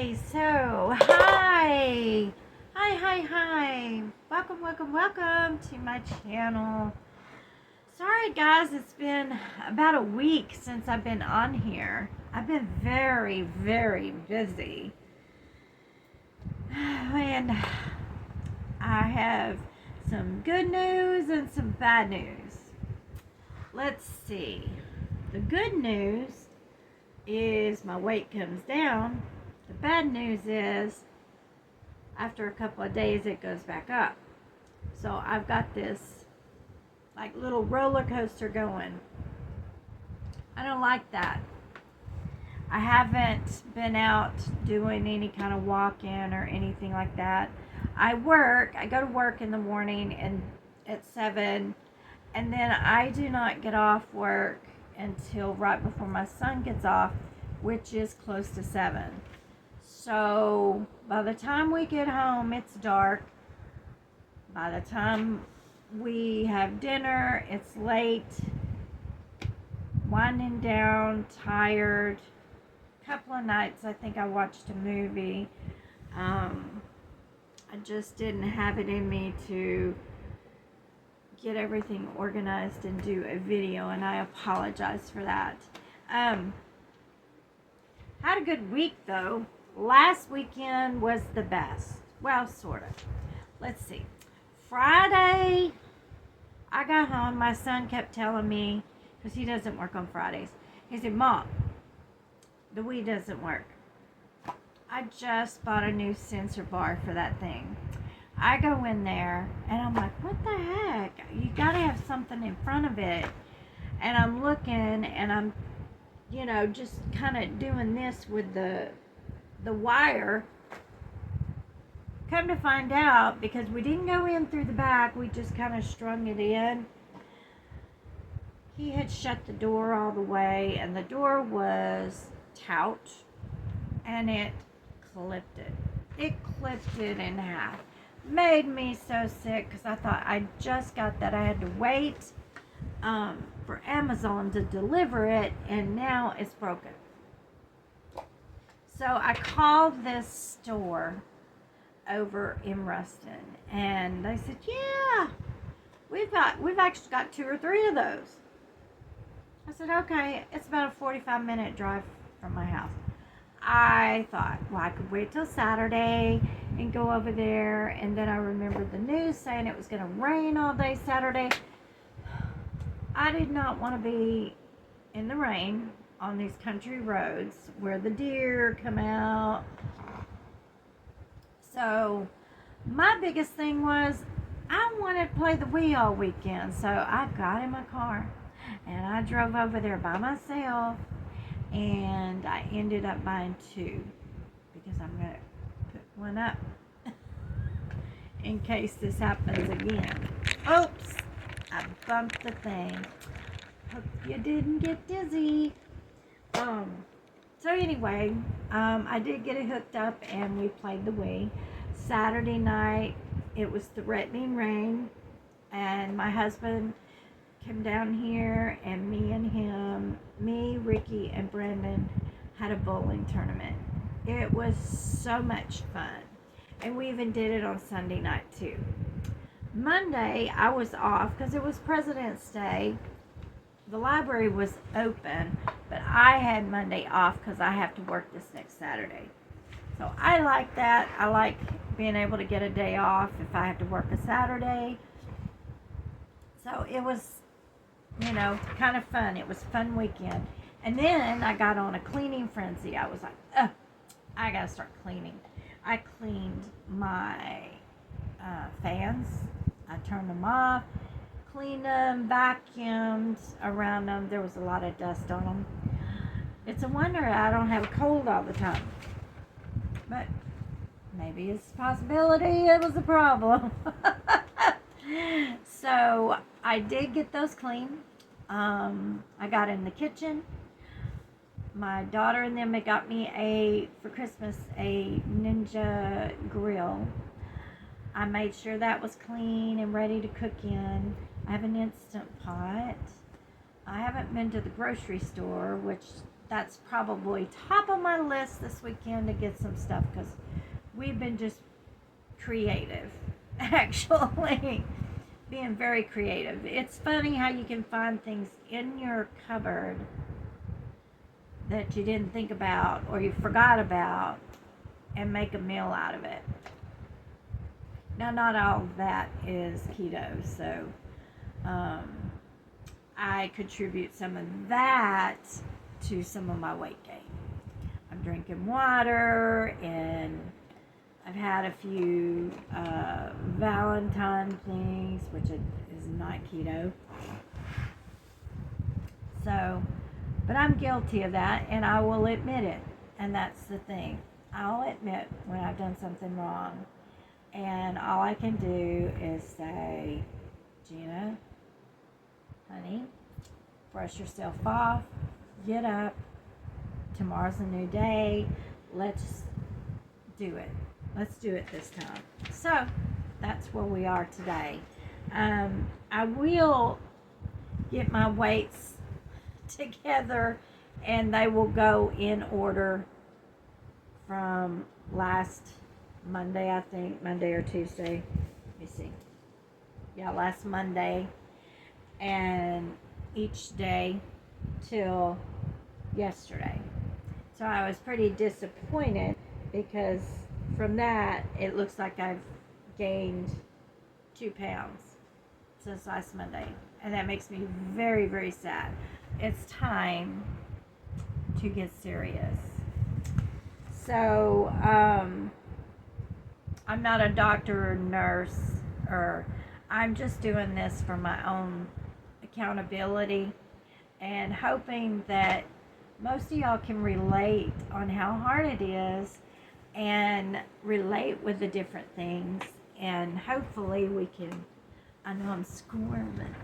Okay, so hi. Welcome to my channel. Sorry guys, it's been about a week since I've been on here. I've been very busy. And I have some good news and some bad news. Let's see. The good news is my weight comes down. The bad news is after a couple of days it goes back up. So I've got this like little roller coaster going. I don't like that. I haven't been out doing any kind of walk-in or anything like that. I go to work in the morning and at 7, and then I do not get off work until right before my son gets off, which is close to 7. So by the time we get home, it's dark. By the time we have dinner, it's late. Winding down, tired. A couple of nights I think I watched a movie. I just didn't have it in me to get everything organized and do a video, and I apologize for that. Had a good week though. Last weekend was the best. Well, sort of. Let's see. Friday, I got home. My son kept telling me, because he doesn't work on Fridays, he said, "Mom, the weed doesn't work." I just bought a new sensor bar for that thing. I go in there and I'm like, what the heck? You gotta have something in front of it. And I'm looking and I'm, just kind of doing this with the wire. Come to find out, because we didn't go in through the back, we just kind of strung it in. He had shut the door all the way, and the door was taut, and it clipped it. It clipped it in half. Made me so sick, because I thought I just got that. I had to wait for Amazon to deliver it, and now it's broken. So I called this store over in Ruston, and they said, yeah, we've actually got 2 or 3 of those. I said, okay. It's about a 45-minute drive from my house. I thought, well, I could wait till Saturday and go over there. And then I remembered the news saying it was going to rain all day Saturday. I did not want to be in the rain on these country roads where the deer come out. So my biggest thing was I wanted to play the Wii all weekend. So I got in my car and I drove over there by myself. And I ended up buying 2 because I'm going to put one up in case this happens again. Oops, I bumped the thing. Hope you didn't get dizzy. So anyway, I did get it hooked up and we played the Wii. Saturday night, it was threatening rain, and my husband came down here, and me, Ricky, and Brendan had a bowling tournament. It was so much fun, and we even did it on Sunday night too. Monday, I was off because it was President's Day. The library was open, but I had Monday off because I have to work this next Saturday. So I like that. I like being able to get a day off if I have to work a Saturday. So it was, kind of fun. It was a fun weekend. And then I got on a cleaning frenzy. I was like, I gotta start cleaning. I cleaned my fans. I turned them off, cleaned them, vacuumed around them. There was a lot of dust on them. It's a wonder I don't have a cold all the time. But maybe it's a possibility it was a problem. So I did get those clean. I got in the kitchen. My daughter and them had got me for Christmas a Ninja grill. I made sure that was clean and ready to cook in. I have an Instant Pot. I haven't been to the grocery store, which that's probably top of my list this weekend to get some stuff, because we've been just creative, actually. Being very creative. It's funny how you can find things in your cupboard that you didn't think about or you forgot about and make a meal out of it. Now, not all of that is keto, so I contribute some of that to some of my weight gain. I'm drinking water, and I've had a few Valentine things, which is not keto. So, but I'm guilty of that, and I will admit it. And that's the thing. I'll admit when I've done something wrong. And all I can do is say, Gina, honey, brush yourself off, get up. Tomorrow's a new day. Let's do it. Let's do it this time. So that's where we are today. I will get my weights together, and they will go in order from last Monday, I think. Monday or Tuesday. Let me see. Yeah, last Monday. And each day till yesterday. So I was pretty disappointed, because from that, it looks like I've gained 2 pounds since last Monday. And that makes me very, very sad. It's time to get serious. So, I'm not a doctor or nurse, or I'm just doing this for my own accountability, and hoping that most of y'all can relate on how hard it is, and relate with the different things, and hopefully we can, I know I'm squirming,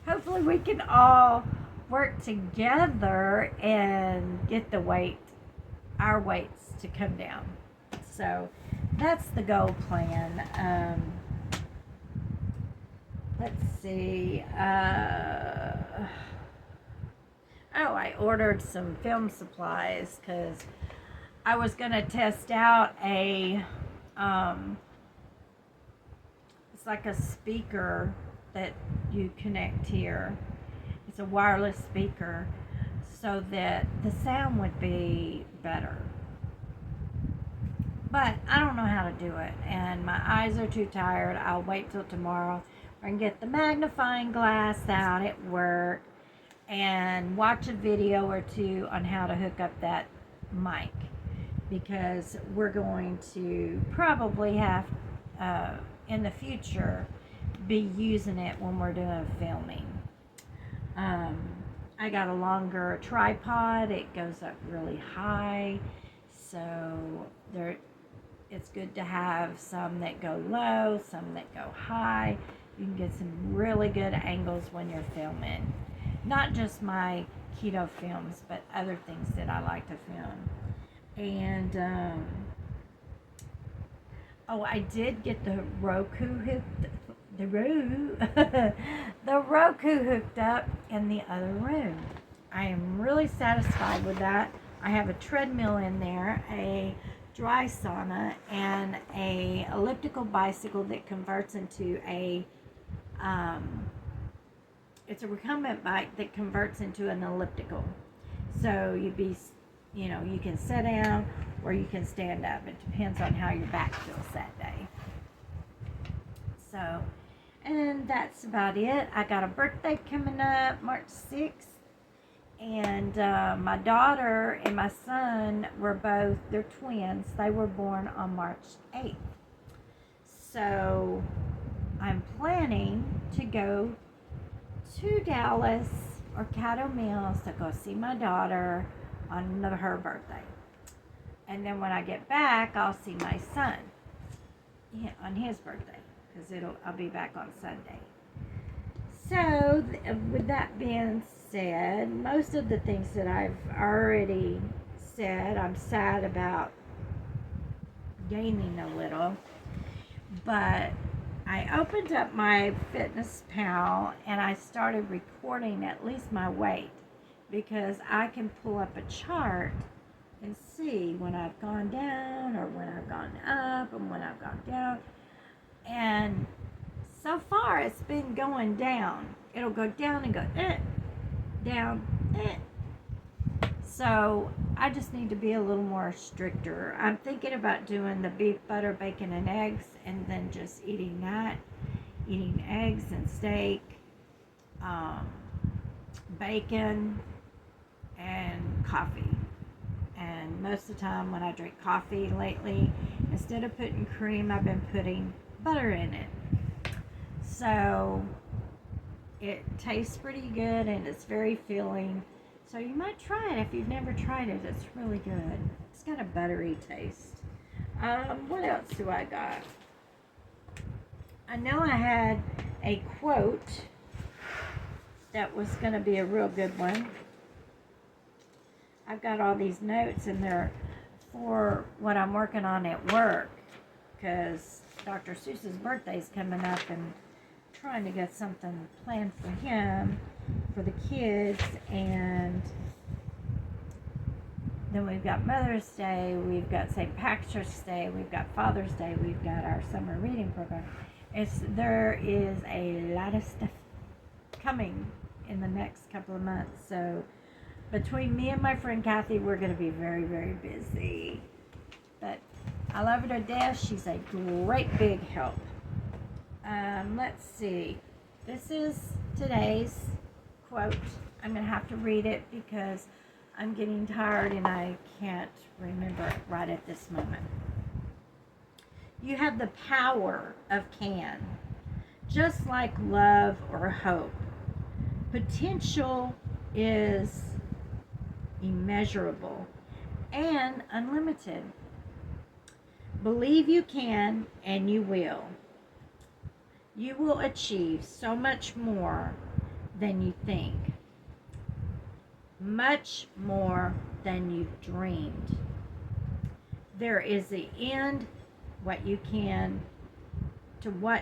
hopefully we can all work together and get our weights to come down. So that's the goal plan. Let's see. I ordered some film supplies, because I was going to test out it's like a speaker that you connect here. It's a wireless speaker, so that the sound would be better. But I don't know how to do it, and my eyes are too tired. I'll wait till tomorrow and get the magnifying glass out at work and watch a video or two on how to hook up that mic, because we're going to probably have in the future be using it when we're doing filming. I got a longer tripod. It goes up really high, so it's good to have some that go low, some that go high. You can get some really good angles when you're filming. Not just my keto films, but other things that I like to film. And I did get the Roku hooked up in the other room. I am really satisfied with that. I have a treadmill in there, a dry sauna, and a elliptical bicycle that converts into it's a recumbent bike that converts into an elliptical. So you can sit down or you can stand up. It depends on how your back feels that day. So, and that's about it. I got a birthday coming up March 6th. And my daughter and my son they're twins. They were born on March 8th. So I'm planning to go to Dallas or Caddo Mills to go see my daughter on her birthday. And then when I get back, I'll see my son on his birthday, because I'll be back on Sunday. So with that being said, most of the things that I've already said, I'm sad about gaining a little, but I opened up my Fitness Pal and I started recording at least my weight, because I can pull up a chart and see when I've gone down or when I've gone up and when I've gone down. And so far it's been going down. It'll go down and go down. So I just need to be a little more stricter. I'm thinking about doing the beef, butter, bacon, and eggs, and then just eating that. Eating eggs and steak, bacon, and coffee. And most of the time when I drink coffee lately, instead of putting cream, I've been putting butter in it. So it tastes pretty good and it's very filling. So you might try it if you've never tried it. It's really good. It's got a buttery taste. What else do I got? I know I had a quote that was going to be a real good one. I've got all these notes in there for what I'm working on at work, because Dr. Seuss's birthday's coming up and trying to get something planned for him, for the kids, and then we've got Mother's Day, we've got St. Patrick's Day, we've got Father's Day, we've got our summer reading program. There is a lot of stuff coming in the next couple of months, so between me and my friend Kathy, we're going to be very, very busy. But I love her to death. She's a great big help. Let's see. This is today's quote. I'm going to have to read it because I'm getting tired and I can't remember it right at this moment. You have the power of can, just like love or hope. Potential is immeasurable and unlimited. Believe you can and you will. You will achieve so much more than you think. Much more than you've dreamed. There is the end, what you can, to what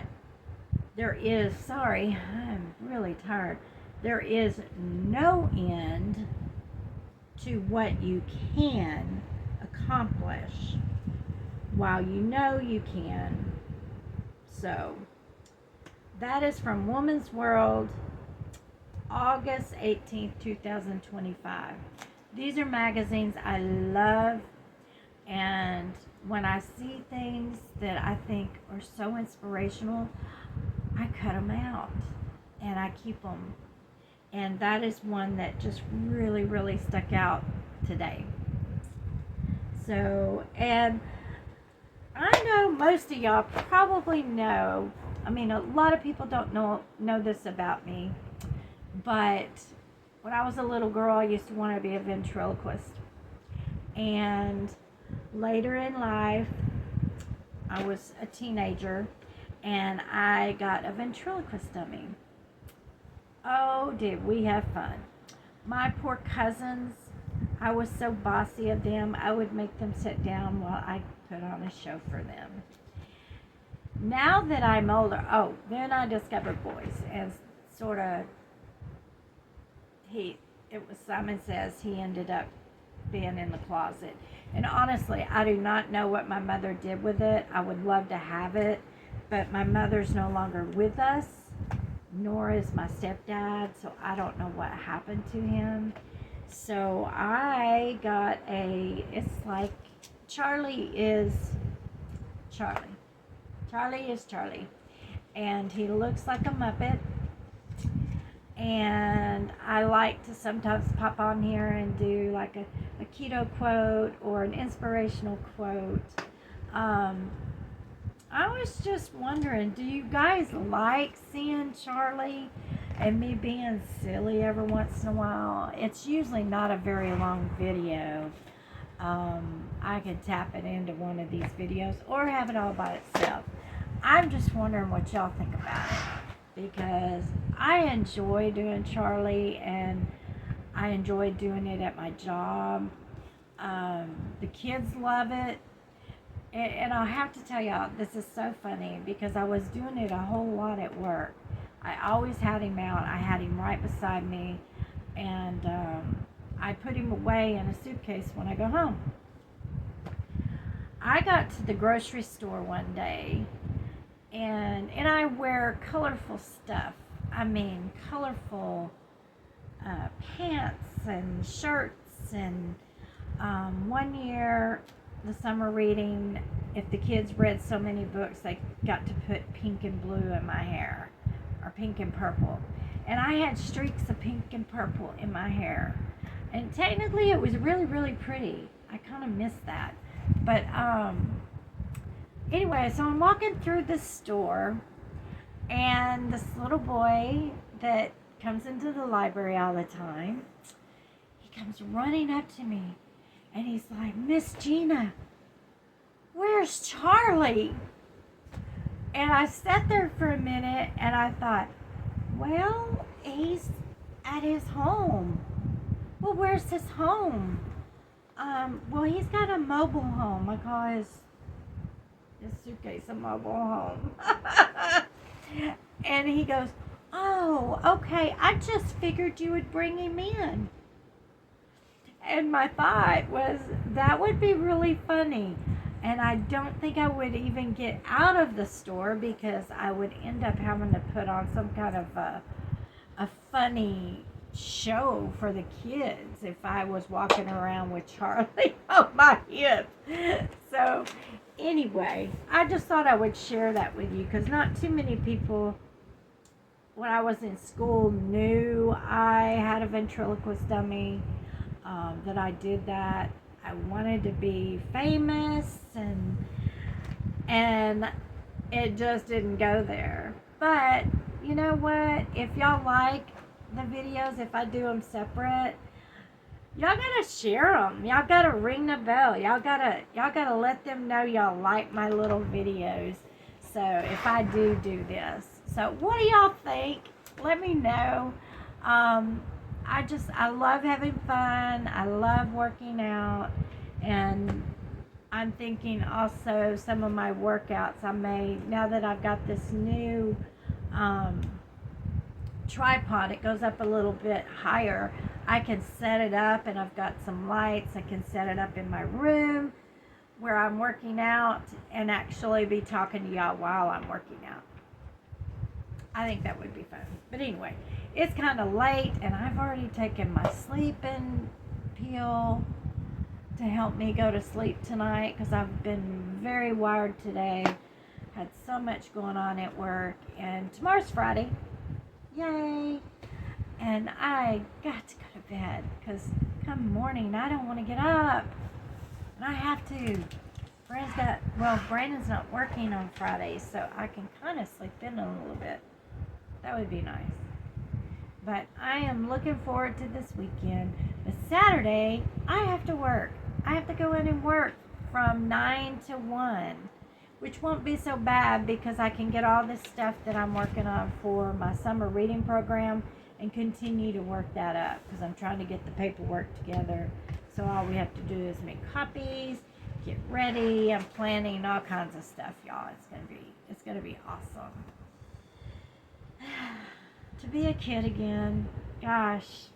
there is, I'm really tired. There is no end to what you can accomplish while you know you can. So, that is from Woman's World, August 18th, 2025. These are magazines I love, and when I see things that I think are so inspirational, I cut them out and I keep them. And that is one that just really, really stuck out today. So, and I know most of y'all probably know, I mean, a lot of people don't know this about me, but when I was a little girl, I used to want to be a ventriloquist. And later in life, I was a teenager, and I got a ventriloquist dummy. Oh, did we have fun. My poor cousins, I was so bossy of them, I would make them sit down while I put on a show for them. Now that I'm older, then I discovered boys, and sort of, Simon Says he ended up being in the closet. And honestly, I do not know what my mother did with it. I would love to have it, but my mother's no longer with us, nor is my stepdad, so I don't know what happened to him. So I got it's like Charlie is Charlie. Charlie is Charlie. And he looks like a Muppet. And I like to sometimes pop on here and do like a keto quote or an inspirational quote. I was just wondering, do you guys like seeing Charlie and me being silly every once in a while? It's usually not a very long video. I could tap it into one of these videos or have it all by itself. I'm just wondering what y'all think about it, because I enjoy doing Charlie and I enjoy doing it at my job. The kids love it. And I'll have to tell y'all, this is so funny because I was doing it a whole lot at work. I always had him out. I had him right beside me. And I put him away in a suitcase when I go home. I got to the grocery store one day, and I wear colorful stuff. I mean, colorful pants and shirts. And one year, the summer reading, if the kids read so many books, they got to put pink and blue in my hair, or pink and purple. And I had streaks of pink and purple in my hair. And technically, it was really, really pretty. I kind of missed that. But anyway, so I'm walking through the store, and this little boy that comes into the library all the time, he comes running up to me, and he's like, "Miss Gina, where's Charlie?" And I sat there for a minute, and I thought, well, he's at his home. Well, where's his home? Well, he's got a mobile home. I call his suitcase a mobile home. And he goes, "Oh, okay, I just figured you would bring him in." And my thought was, that would be really funny. And I don't think I would even get out of the store, because I would end up having to put on some kind of a funny show for the kids if I was walking around with Charlie on my hip. So anyway, I just thought I would share that with you, because not too many people when I was in school knew I had a ventriloquist dummy, that I did that. I wanted to be famous, and it just didn't go there. But you know what? If y'all like the videos, if I do them separate, y'all gotta share them. Y'all gotta ring the bell. Y'all gotta let them know y'all like my little videos. So if I do this, so what do y'all think? Let me know. I love having fun. I love working out, and I'm thinking also some of my workouts I may, now that I've got this new tripod, it goes up a little bit higher. I can set it up, and I've got some lights. I can set it up in my room where I'm working out, and actually be talking to y'all while I'm working out. I think that would be fun. But anyway, it's kind of late, and I've already taken my sleeping pill to help me go to sleep tonight, because I've been very wired today. Had so much going on at work, and tomorrow's Friday. Yay! And I got to go to bed, because come morning I don't want to get up, and I have to. Brandon's not working on Friday, so I can kind of sleep in a little bit. That would be nice. But I am looking forward to this weekend. But Saturday, I have to work. I have to go in and work from 9 to 1, which won't be so bad, because I can get all this stuff that I'm working on for my summer reading program and continue to work that up, because I'm trying to get the paperwork together. So all we have to do is make copies, get ready. I'm planning all kinds of stuff, y'all. It's gonna be awesome. To be a kid again. Gosh.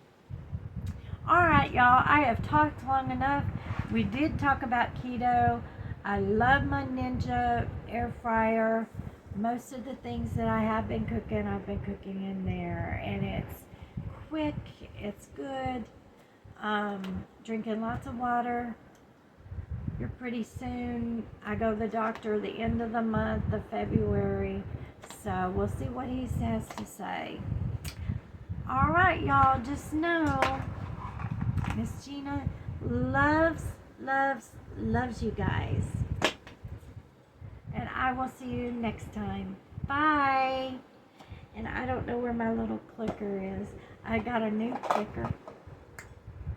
Alright, y'all. I have talked long enough. We did talk about keto. I love my Ninja air fryer. Most of the things that I have been cooking, I've been cooking in there. And it's quick. It's good. Drinking lots of water. You're pretty soon. I go to the doctor the end of the month of February. So we'll see what he says to say. Alright, y'all. Just know Miss Gina loves you guys. And I will see you next time. Bye. And I don't know where my little clicker is. I got a new clicker.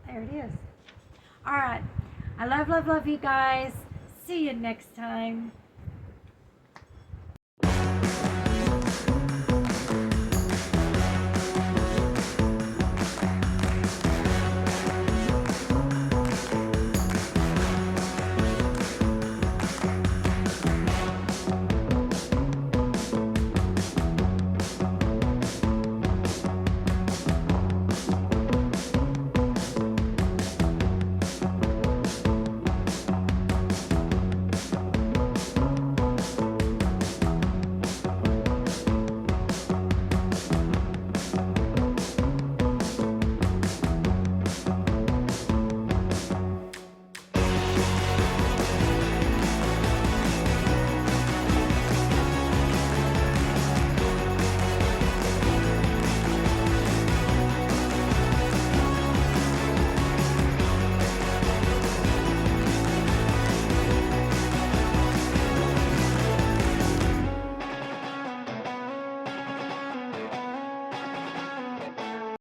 There it is. Alright. I love you guys. See you next time.